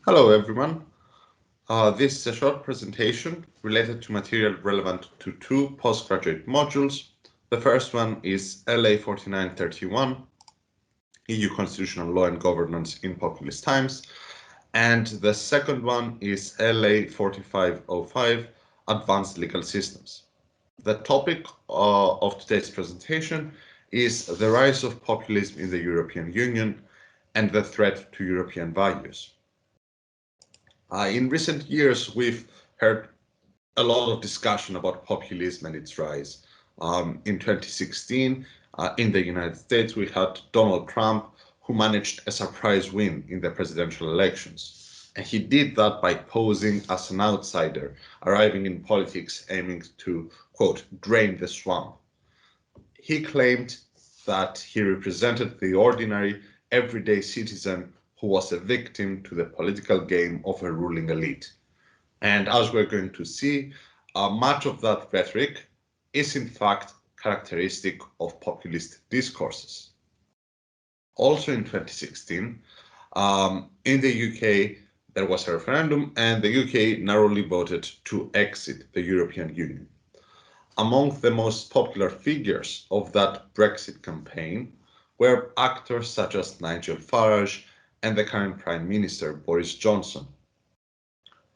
Hello, everyone. This is a short presentation related to material relevant to two postgraduate modules. The first one is LA 4931, EU Constitutional Law and Governance in Populist Times, and the second one is LA 4505, Advanced Legal Systems. The topic of today's presentation is the rise of populism in the European Union and the threat to European values. In recent years, we've heard a lot of discussion about populism and its rise. In 2016, in the United States, we had Donald Trump, who managed a surprise win in the presidential elections. And he did that by posing as an outsider, arriving in politics aiming to, quote, drain the swamp. He claimed that he represented the ordinary, everyday citizen who was a victim to the political game of a ruling elite. And as we're going to see, much of that rhetoric is in fact characteristic of populist discourses. Also in 2016, in the UK, there was a referendum and the UK narrowly voted to exit the European Union. Among the most popular figures of that Brexit campaign were actors such as Nigel Farage and the current Prime Minister Boris Johnson.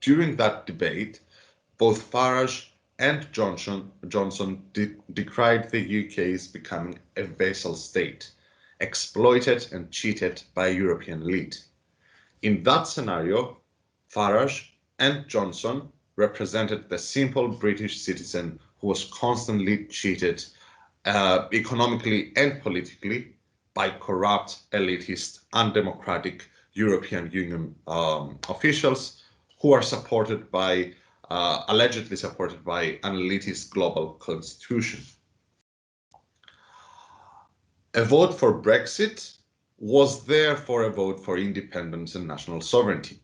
During that debate, both Farage and Johnson decried the UK's becoming a vassal state, exploited and cheated by a European elite. In that scenario, Farage and Johnson represented the simple British citizen who was constantly cheated economically and politically by corrupt, elitist, undemocratic European Union officials who are supported by, allegedly supported by an elitist global constitution. A vote for Brexit was therefore a vote for independence and national sovereignty.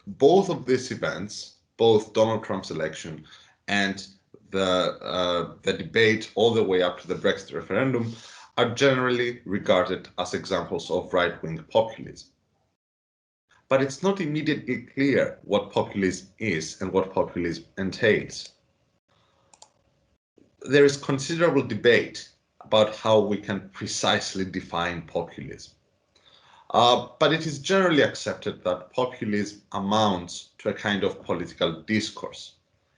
Both of these events, both Donald Trump's election and the debate all the way up to the Brexit referendum, are generally regarded as examples of right-wing populism. But it's not immediately clear what populism is and what populism entails. There is considerable debate about how we can precisely define populism. But it is generally accepted that populism amounts to a kind of political discourse.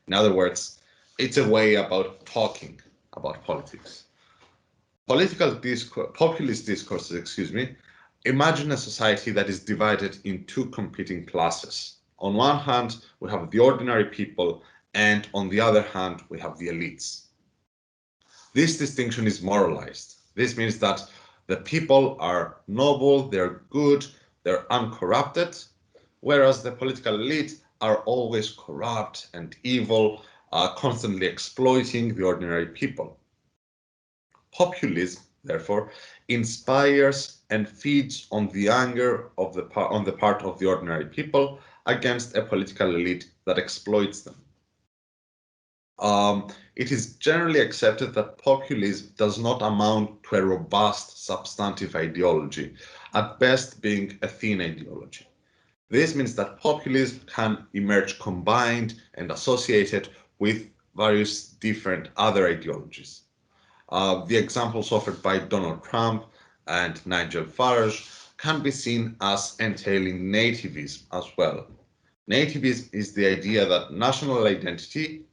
In other words, it's a way about talking about politics. Populist discourses, imagine a society that is divided in two competing classes. On one hand, we have the ordinary people, and on the other hand, we have the elites. This distinction is moralized. This means that the people are noble, they're good, they're uncorrupted, whereas the political elite are always corrupt and evil, constantly exploiting the ordinary people. Populism, therefore, inspires and feeds on the anger on the part of the ordinary people against a political elite that exploits them. It is generally accepted that populism does not amount to a robust substantive ideology, at best being a thin ideology. This means that populism can emerge combined and associated with various different other ideologies. The examples offered by Donald Trump and Nigel Farage can be seen as entailing nativism as well. Nativism is the idea that national identity,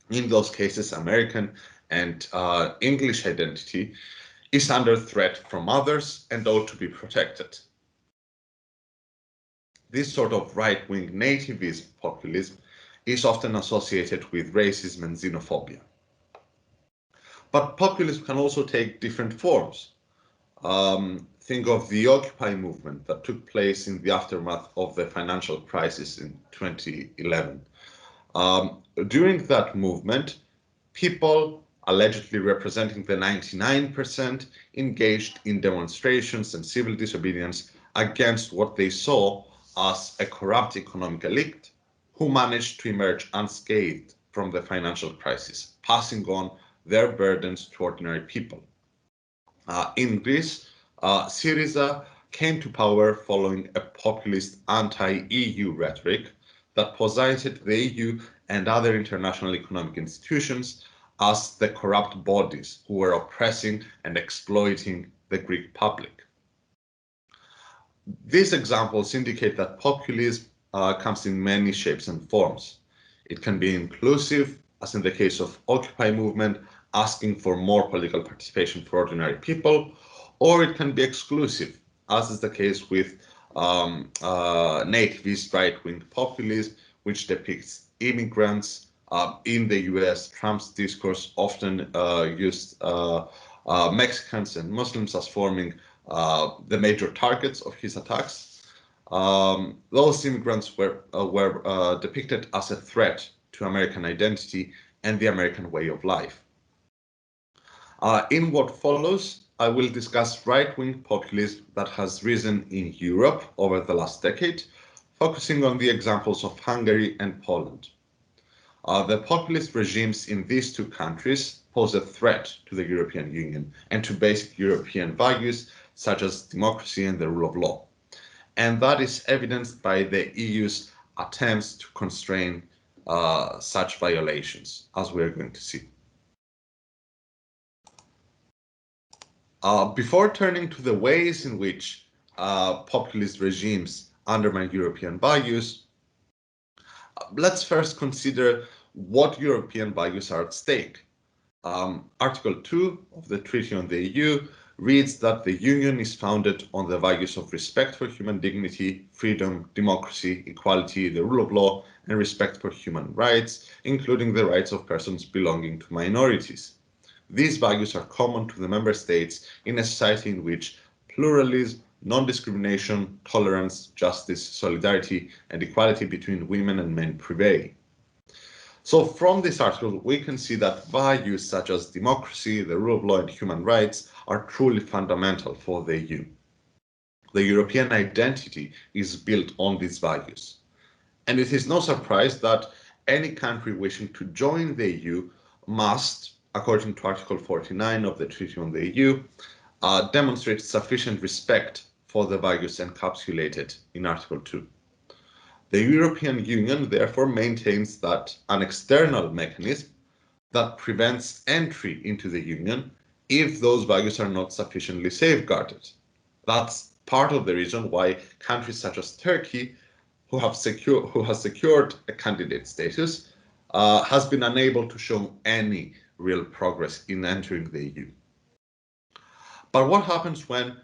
in those cases American and English identity, is under threat from others and ought to be protected. This sort of right-wing nativist populism is often associated with racism and xenophobia. But populism can also take different forms. Think of the Occupy movement that took place in the aftermath of the financial crisis in 2011. During that movement, people allegedly representing the 99% engaged in demonstrations and civil disobedience against what they saw as a corrupt economic elite who managed to emerge unscathed from the financial crisis, passing on their burdens to ordinary people. In Greece, Syriza came to power following a populist anti-EU rhetoric that posited the EU and other international economic institutions as the corrupt bodies who were oppressing and exploiting the Greek public. These examples indicate that populism comes in many shapes and forms. It can be inclusive, as in the case of Occupy movement, asking for more political participation for ordinary people, or it can be exclusive, as is the case with nativist right-wing populism, which depicts immigrants. In the US, Trump's discourse often used Mexicans and Muslims as forming the major targets of his attacks. Those immigrants were depicted as a threat to American identity and the American way of life. In what follows, I will discuss right-wing populism that has risen in Europe over the last decade, focusing on the examples of Hungary and Poland. The populist regimes in these two countries pose a threat to the European Union and to basic European values such as democracy and the rule of law. And that is evidenced by the EU's attempts to constrain such violations, as we are going to see. Before turning to the ways in which populist regimes undermine European values, let's first consider what European values are at stake. Article 2 of the Treaty on the EU reads that the Union is founded on the values of respect for human dignity, freedom, democracy, equality, the rule of law, and respect for human rights, including the rights of persons belonging to minorities. These values are common to the member states in a society in which pluralism, non-discrimination, tolerance, justice, solidarity, and equality between women and men prevail. So from this article, we can see that values such as democracy, the rule of law, and human rights are truly fundamental for the EU. The European identity is built on these values. And it is no surprise that any country wishing to join the EU must, according to Article 49 of the Treaty on the EU, demonstrate sufficient respect for the values encapsulated in Article 2. The European Union therefore maintains that an external mechanism that prevents entry into the Union if those values are not sufficiently safeguarded. That's part of the reason why countries such as Turkey, who has secured a candidate status, has been unable to show any real progress in entering the EU. But what happens when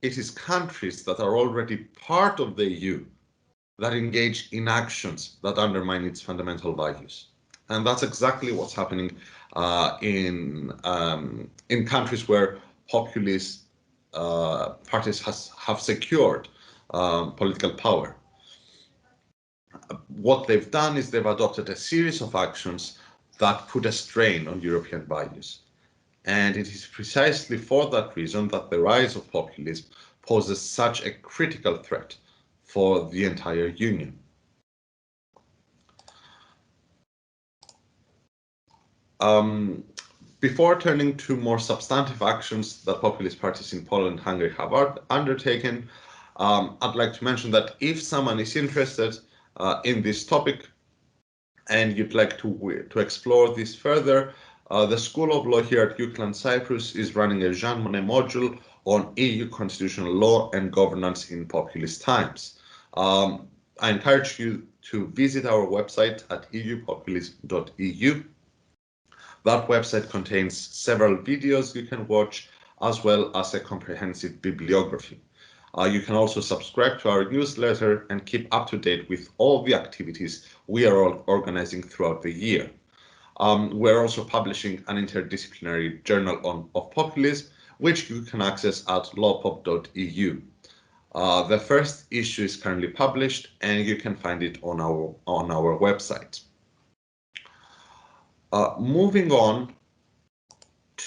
it is countries that are already part of the EU that engage in actions that undermine its fundamental values? And that's exactly what's happening in countries where populist parties have secured political power. What they've done is they've adopted a series of actions that put a strain on European values. And it is precisely for that reason that the rise of populism poses such a critical threat for the entire Union. Before turning to more substantive actions that populist parties in Poland and Hungary have undertaken, I'd like to mention that if someone is interested in this topic and you'd like to explore this further, the School of Law here at UCLan Cyprus is running a Jean Monnet module on EU constitutional law and governance in populist times. I encourage you to visit our website at eupopulism.eu. That website contains several videos you can watch, as well as a comprehensive bibliography. You can also subscribe to our newsletter and keep up to date with all the activities we are organizing throughout the year. We're also publishing an interdisciplinary journal of populism, which you can access at lawpop.eu. The first issue is currently published, and you can find it on our website. Moving on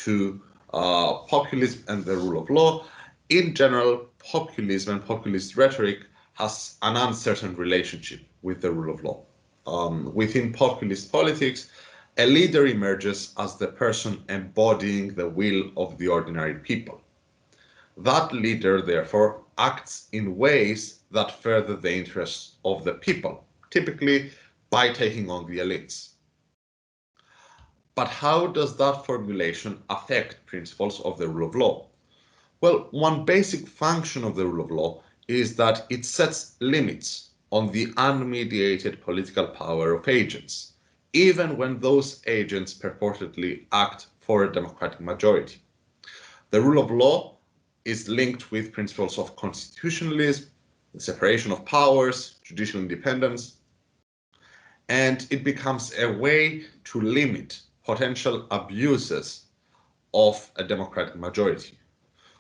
to populism and the rule of law. In general, populism and populist rhetoric has an uncertain relationship with the rule of law. Within populist politics, a leader emerges as the person embodying the will of the ordinary people. That leader, therefore, acts in ways that further the interests of the people, typically by taking on the elites. But how does that formulation affect principles of the rule of law? Well, one basic function of the rule of law is that it sets limits on the unmediated political power of agents, even when those agents purportedly act for a democratic majority. The rule of law is linked with principles of constitutionalism, the separation of powers, judicial independence, and it becomes a way to limit potential abuses of a democratic majority.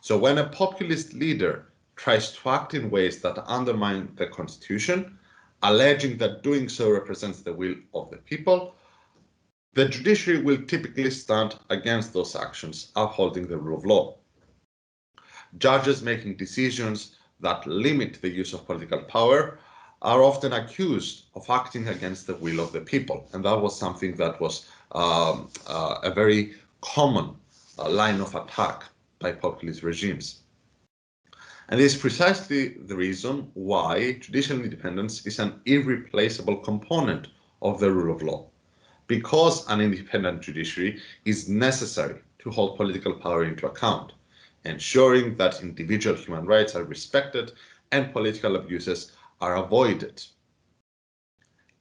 So when a populist leader tries to act in ways that undermine the constitution, alleging that doing so represents the will of the people, the judiciary will typically stand against those actions, upholding the rule of law. Judges making decisions that limit the use of political power are often accused of acting against the will of the people. And that was something that was a very common line of attack by populist regimes. And this is precisely the reason why judicial independence is an irreplaceable component of the rule of law, because an independent judiciary is necessary to hold political power into account, ensuring that individual human rights are respected and political abuses are avoided.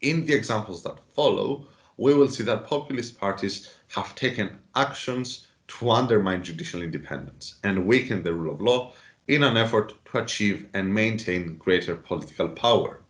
In the examples that follow, we will see that populist parties have taken actions to undermine judicial independence and weaken the rule of law in an effort to achieve and maintain greater political power.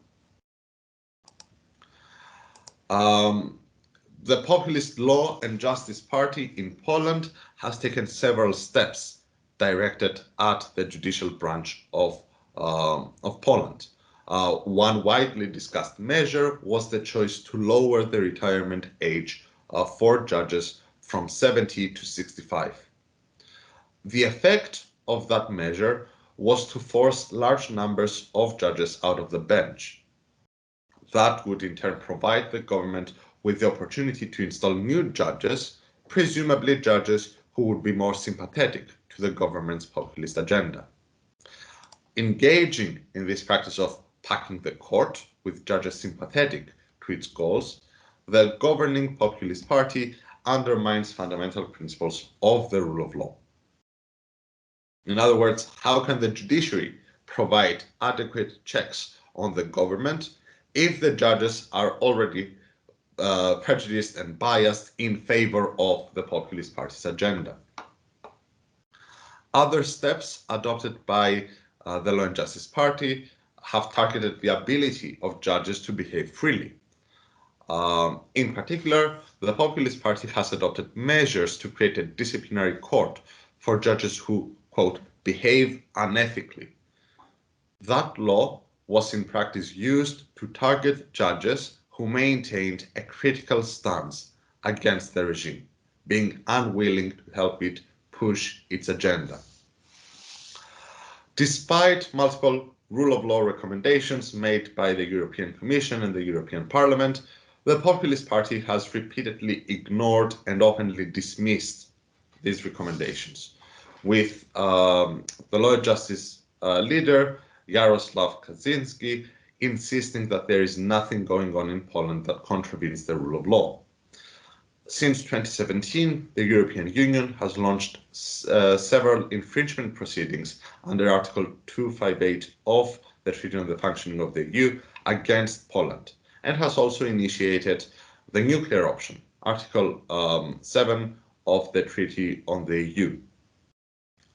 The Populist Law and Justice Party in Poland has taken several steps directed at the judicial branch of Poland. One widely discussed measure was the choice to lower the retirement age for judges from 70 to 65. The effect of that measure was to force large numbers of judges out of the bench. That would in turn provide the government with the opportunity to install new judges, presumably judges who would be more sympathetic to the government's populist agenda. Engaging in this practice of packing the court with judges sympathetic to its goals, the governing populist party undermines fundamental principles of the rule of law. In other words, how can the judiciary provide adequate checks on the government if the judges are already prejudiced and biased in favor of the populist party's agenda? Other steps adopted by the Law and Justice Party have targeted the ability of judges to behave freely. In particular, the Populist Party has adopted measures to create a disciplinary court for judges who, quote, behave unethically. That law was in practice used to target judges who maintained a critical stance against the regime, being unwilling to help it push its agenda. Despite multiple rule of law recommendations made by the European Commission and the European Parliament, the Populist Party has repeatedly ignored and openly dismissed these recommendations, with the Law and Justice leader Jarosław Kaczynski insisting that there is nothing going on in Poland that contravenes the rule of law. Since 2017, the European Union has launched several infringement proceedings under Article 258 of the Treaty on the Functioning of the EU against Poland, and has also initiated the nuclear option, Article 7 of the Treaty on the EU.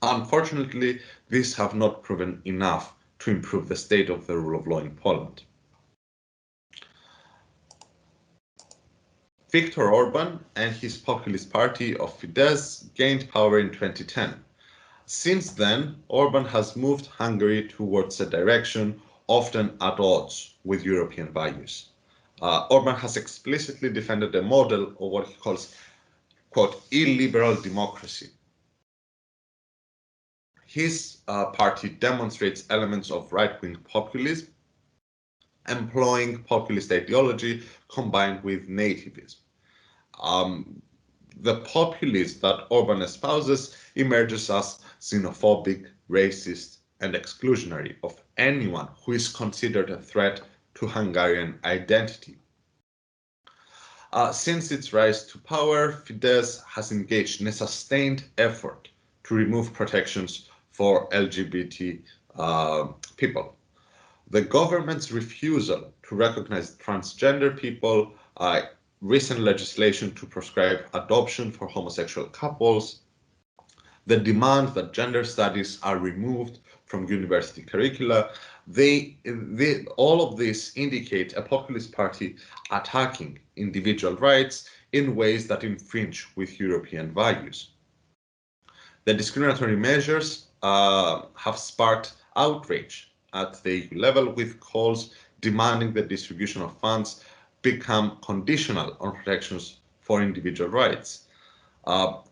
Unfortunately, these have not proven enough to improve the state of the rule of law in Poland. Viktor Orban and his populist party of Fidesz gained power in 2010. Since then, Orban has moved Hungary towards a direction often at odds with European values. Orban has explicitly defended a model of what he calls, quote, illiberal democracy. His party demonstrates elements of right-wing populism, employing populist ideology combined with nativism. The populism that Orban espouses emerges as xenophobic, racist, and exclusionary of anyone who is considered a threat to Hungarian identity. Since its rise to power, Fidesz has engaged in a sustained effort to remove protections for LGBT people. The government's refusal to recognize transgender people, recent legislation to prescribe adoption for homosexual couples, the demand that gender studies are removed from university curricula, all of this indicate a populist party attacking individual rights in ways that infringe with European values. The discriminatory measures have sparked outrage at the EU level, with calls demanding the distribution of funds become conditional on protections for individual rights.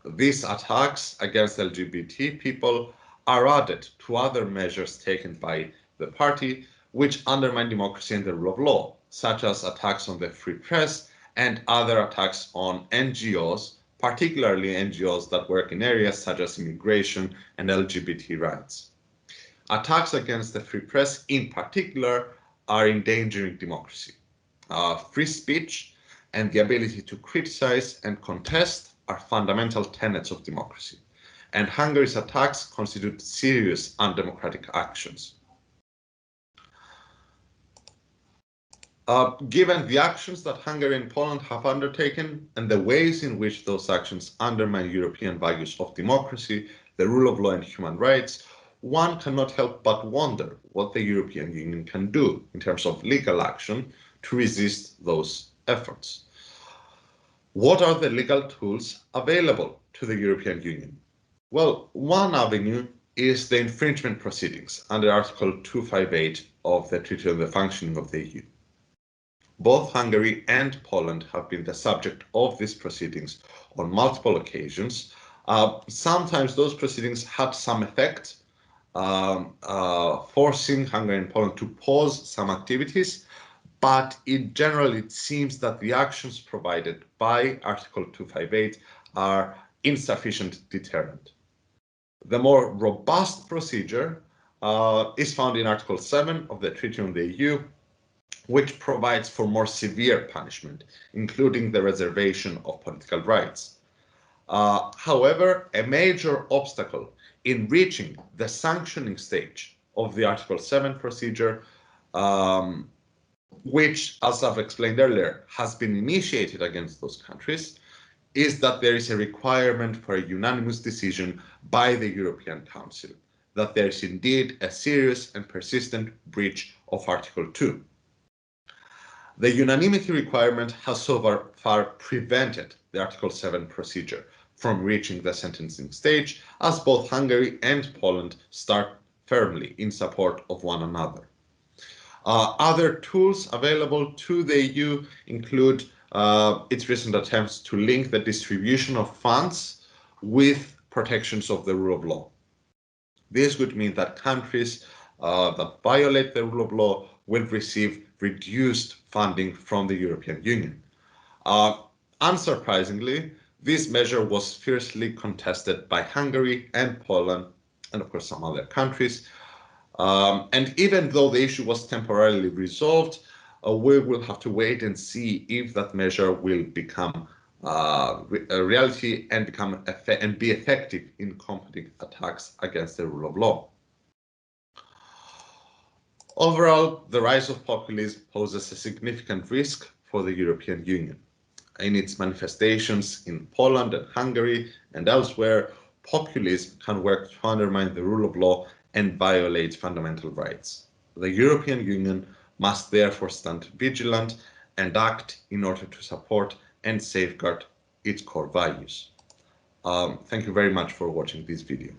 These attacks against LGBT people are added to other measures taken by the party, which undermine democracy and the rule of law, such as attacks on the free press and other attacks on NGOs, particularly NGOs that work in areas such as immigration and LGBT rights. Attacks against the free press, in particular, are endangering democracy. Free speech and the ability to criticize and contest are fundamental tenets of democracy, and Hungary's attacks constitute serious undemocratic actions. Given the actions that Hungary and Poland have undertaken and the ways in which those actions undermine European values of democracy, the rule of law and human rights, one cannot help but wonder what the European Union can do in terms of legal action to resist those efforts. What are the legal tools available to the European Union? Well, one avenue is the infringement proceedings under Article 258 of the Treaty on the Functioning of the EU. Both Hungary and Poland have been the subject of these proceedings on multiple occasions. Sometimes those proceedings had some effect, forcing Hungary and Poland to pause some activities, but in general it seems that the actions provided by Article 258 are insufficient deterrent. The more robust procedure is found in Article 7 of the Treaty on the EU, which provides for more severe punishment, including the reservation of political rights. However, a major obstacle in reaching the sanctioning stage of the Article 7 procedure, which, as I've explained earlier, has been initiated against those countries, is that there is a requirement for a unanimous decision by the European Council, that there is indeed a serious and persistent breach of Article 2. The unanimity requirement has so far prevented the Article 7 procedure from reaching the sentencing stage, as both Hungary and Poland stand firmly in support of one another. Other tools available to the EU include its recent attempts to link the distribution of funds with protections of the rule of law. This would mean that countries that violate the rule of law will receive reduced funding from the European Union. Unsurprisingly, this measure was fiercely contested by Hungary and Poland, and of course some other countries. And even though the issue was temporarily resolved, we will have to wait and see if that measure will become a reality and be effective in combating attacks against the rule of law. Overall, the rise of populism poses a significant risk for the European Union. In its manifestations in Poland and Hungary and elsewhere, populism can work to undermine the rule of law and violate fundamental rights. The European Union must therefore stand vigilant and act in order to support and safeguard its core values. Thank you very much for watching this video.